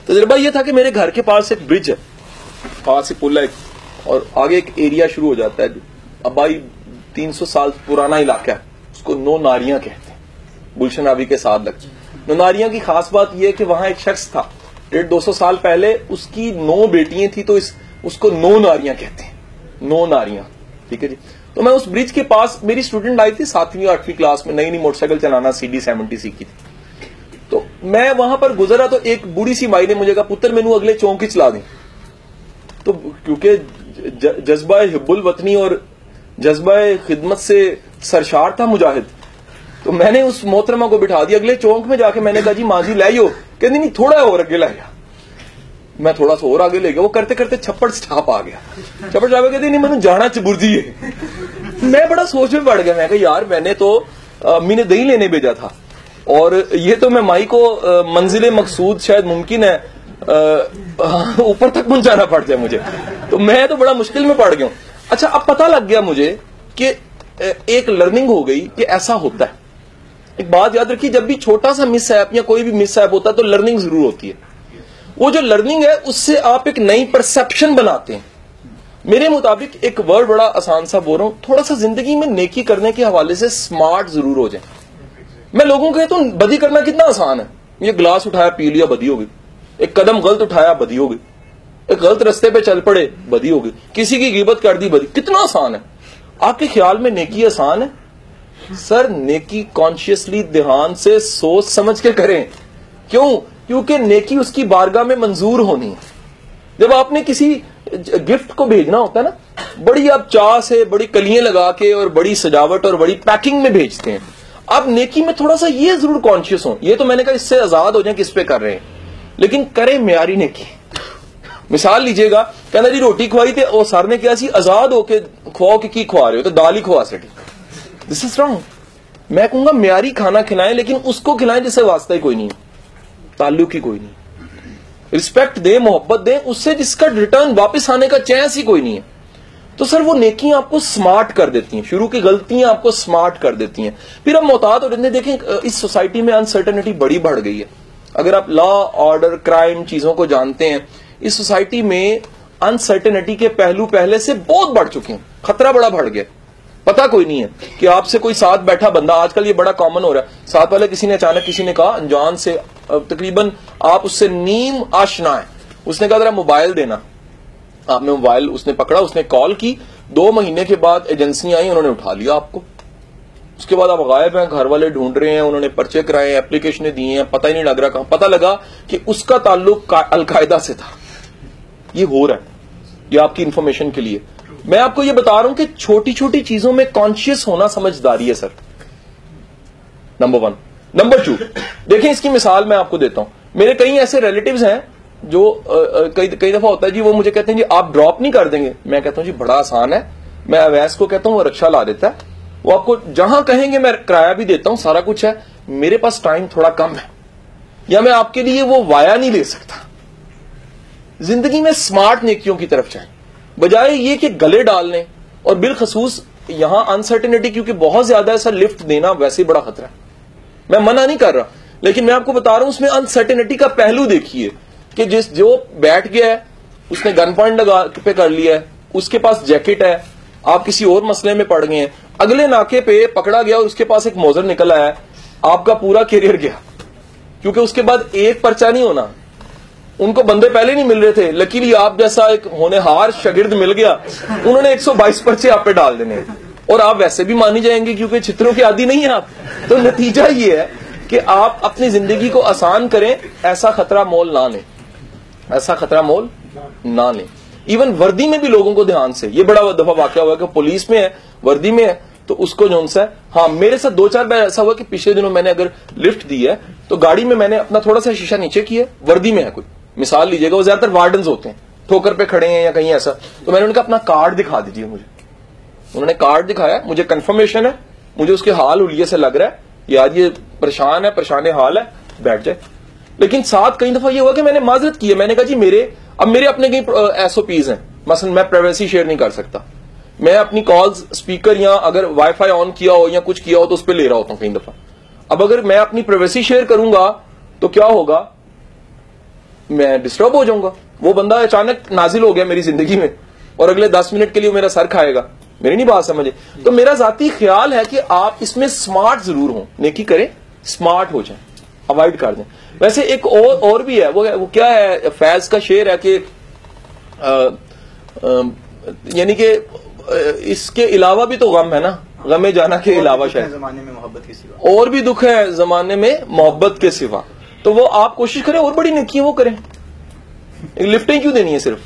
तजुर्बा ये था कि मेरे घर के पास एक ब्रिज है, पास से पुल है और आगे एक एरिया शुरू हो जाता है। अब भाई 300 साल पुराना इलाका है, उसको नो नारियां कहते हैं, गुलशन आबी के साथ लगते। नो नारियां की खास बात यह है कि वहां एक शख्स था 150-200 साल पहले, उसकी 9 बेटियां थी, तो उसको नो नारियां कहते हैं, नो नारियां। ठीक है जी। तो मैं उस ब्रिज के पास, मेरी स्टूडेंट आई थी 7वीं 8वीं क्लास में, नई नई मोटरसाइकिल चलाना CD70 सीखी थी। तो मैं वहां पर गुजरा तो एक बूढ़ी सी माई ने मुझे कहा, पुत्र मैनू अगले चौंक ही चला दें। तो क्योंकि जज्बा हिब्बुल वतनी और जज्बा खिदमत से सरशार था मुजाहिद, तो मैंने उस मोहतरमा को बिठा दिया अगले चौंक में जाके। मैंने कहा जी माँ जी लाइयो, कहती नहीं थोड़ा और आगे लाया। मैं थोड़ा सा और आगे ले गया, वो करते करते छप्पड़ स्टाप आ गया। छप्पड़ स्टाप कहते नहीं मैंने जाना चबुर्जी है। मैं बड़ा सोच में पड़ गया, मैं कहा यार मैंने तो अम्मी ने दही लेने भेजा था और ये तो मैं माई को मंजिल मकसूद शायद मुमकिन है ऊपर तक पहुंचाना पड़ जाए मुझे, तो मैं तो बड़ा मुश्किल में पड़ गया हूं। अच्छा, अब पता लग गया मुझे कि एक लर्निंग हो गई कि ऐसा होता है। एक बात याद रखिए, जब भी छोटा सा मिसहैप या कोई भी मिसहैप होता है तो लर्निंग जरूर होती है। वो जो लर्निंग है उससे आप एक नई परसेप्शन बनाते हैं। मेरे मुताबिक एक वर्ड बड़ा आसान सा बोल रहा हूं, थोड़ा सा जिंदगी में नेकी करने के हवाले से स्मार्ट जरूर हो जाए। मैं लोगों को कहता हूं बदी करना कितना आसान है, ये गिलास उठाया पी लिया बदी हो गई, एक कदम गलत उठाया बदी हो गई, एक गलत रास्ते पे चल पड़े बदी हो गई, किसी की गिबत कर दी बदी, कितना आसान है। आपके ख्याल में नेकी आसान है? सर नेकी कॉन्शियसली ध्यान से सोच समझ के करें। क्यों? क्योंकि नेकी उसकी बारगाह में मंजूर होनी है। जब आपने किसी गिफ्ट को भेजना होता है ना, बड़ी आप चाह से बड़ी कलियां लगा के और बड़ी सजावट और बड़ी पैकिंग में भेजते हैं। आप नेकी में थोड़ा सा ये जरूर कॉन्शियस हो, ये तो मैंने कहा इससे आजाद हो जाए किस पे कर रहे हैं, लेकिन करें म्यारी नेकी। मिसाल लीजिएगा, कहना जी रोटी खवाई थे और सर ने क्या सी आजाद होके खुआओ के की खुआ रहे हो, तो दाल ही खुआ सके, दिस इज रॉन्ग। मैं कहूंगा म्यारी खाना खिलाएं, लेकिन उसको खिलाएं जिससे वास्ता ही कोई नहीं, ताल्लुक ही कोई नहीं। रिस्पेक्ट दें, मोहब्बत दें, उससे जिसका रिटर्न वापस आने का चांस ही कोई नहीं है। तो सर वो नेकियां आपको स्मार्ट कर देती हैं, शुरू की गलतियां आपको स्मार्ट कर देती हैं। फिर अब मोहतात और देखें, इस सोसाइटी में अनसर्टेनिटी बड़ी बढ़ गई है। अगर आप लॉ ऑर्डर क्राइम चीजों को जानते हैं, इस सोसाइटी में अनसर्टेनिटी के पहलू पहले से बहुत बढ़ चुके हैं, खतरा बड़ा बढ़ गया। पता कोई नहीं है कि आपसे कोई साथ बैठा बंदा, आजकल ये बड़ा कॉमन हो रहा है, साथ वाले किसी ने अचानक किसी ने कहा अनजान से, तकरीबन आप उससे नीम आशना है, उसने कहा जरा मोबाइल देना, आपने मोबाइल उसने पकड़ा, उसने कॉल की, 2 महीने के बाद एजेंसियां आई, उन्होंने उठा लिया आपको। उसके बाद आप गायब हैं, घर वाले ढूंढ रहे हैं, उन्होंने पर्चे कराए हैं, एप्लीकेशनें दी हैं, पता ही नहीं लग रहा कहां। पता लगा कि उसका ताल्लुक अलकायदा से था। ये हो रहा है, ये आपकी इंफॉर्मेशन के लिए मैं आपको ये बता रहा हूं कि छोटी छोटी चीजों में कॉन्शियस होना समझदारी है सर, नंबर 1। नंबर 2, देखें इसकी मिसाल मैं आपको देता हूं। मेरे कई ऐसे रिलेटिव्स हैं जो कई दफा होता है जी, वो मुझे कहते हैं जी आप ड्रॉप नहीं कर देंगे। मैं कहता हूं जी बड़ा आसान है, मैं अवैस को कहता हूं वो रिक्शा ला देता है, वो आपको जहां कहेंगे मैं किराया भी देता हूं, सारा कुछ है, मेरे पास टाइम थोड़ा कम है, या मैं आपके लिए वो वाया नहीं ले सकता। जिंदगी में स्मार्ट नेकियों की तरफ जाएं, बजाय ये कि गले डालने। और बिलखसूस यहां अनसर्टेनिटी क्योंकि बहुत ज्यादा है सर, लिफ्ट देना वैसे ही बड़ा खतरा है। मैं मना नहीं कर रहा, लेकिन मैं आपको बता रहा हूं उसमें अनसर्टेनिटी का पहलू देखिए कि जो बैठ गया है उसने गन पॉइंट लगा पे कर लिया है, उसके पास जैकेट है, आप किसी और मसले में पड़ गए हैं, अगले नाके पे पकड़ा गया और उसके पास एक मौजर निकल आया है, आपका पूरा कैरियर गया। क्योंकि उसके बाद एक पर्चा नहीं होना, उनको बंदे पहले नहीं मिल रहे थे, लकीली आप जैसा एक होनहार शागिर्द मिल गया, उन्होंने 122 पर्चे आप पे डाल देने, और आप वैसे भी मानी जाएंगे क्योंकि चित्रों के आदी नहीं है आप। तो नतीजा ये है कि आप अपनी जिंदगी को आसान करें, ऐसा खतरा मोल ना लें, ऐसा खतरा मोल ना लें। इवन वर्दी में भी लोगों को ध्यान से, ये बड़ा दफा वाकया हुआ कि पुलिस में है, वर्दी में है, तो उसको जो सा है, हाँ मेरे साथ 2-4 बार ऐसा हुआ कि पिछले दिनों मैंने अगर लिफ्ट दी है तो गाड़ी में मैंने अपना थोड़ा सा शीशा नीचे किया, वर्दी में है कोई, मिसाल लीजिएगा, वो ज्यादातर वार्डन्स होते हैं, ठोकर पे खड़े हैं या कहीं ऐसा, तो मैंने उनका अपना कार्ड दिखा दीजिए मुझे। उन्होंने कार्ड दिखाया, मुझे कंफर्मेशन है, मुझे उसके हाल उलिये से लग रहा है यार ये परेशान है, परेशान हाल है, बैठ जाए। लेकिन साथ कई दफा ये हुआ कि मैंने माजरत की है, मैंने कहा जी मेरे अपने कई एसओपीज हैं, मसलन मैं प्राइवेसी शेयर नहीं कर सकता, मैं अपनी कॉल्स स्पीकर या अगर वाईफाई ऑन किया हो या कुछ किया हो तो उस पर ले रहा होता हूं कई दफा। अब अगर मैं अपनी प्राइवेसी शेयर करूंगा तो क्या होगा, मैं डिस्टर्ब हो जाऊंगा। वो बंदा अचानक नाजिल हो गया मेरी जिंदगी में और अगले 10 मिनट के लिए मेरा सर खाएगा, मेरी नहीं बात समझे। तो मेरा जाती ख्याल है कि आप इसमें स्मार्ट जरूर हो, नेकी करें, स्मार्ट हो जाए, अवॉइड कर दें। वैसे एक और भी है, वो क्या है, फैज का शेर है कि यानी कि इसके अलावा भी तो गम है ना, गमे जाना के अलावा शायद जमाने में मोहब्बत के सिवा और भी दुख है जमाने में मोहब्बत के सिवा। तो वो आप कोशिश करें और बड़ी नेकियां वो करें, लिफ्टें क्यों देनी है सिर्फ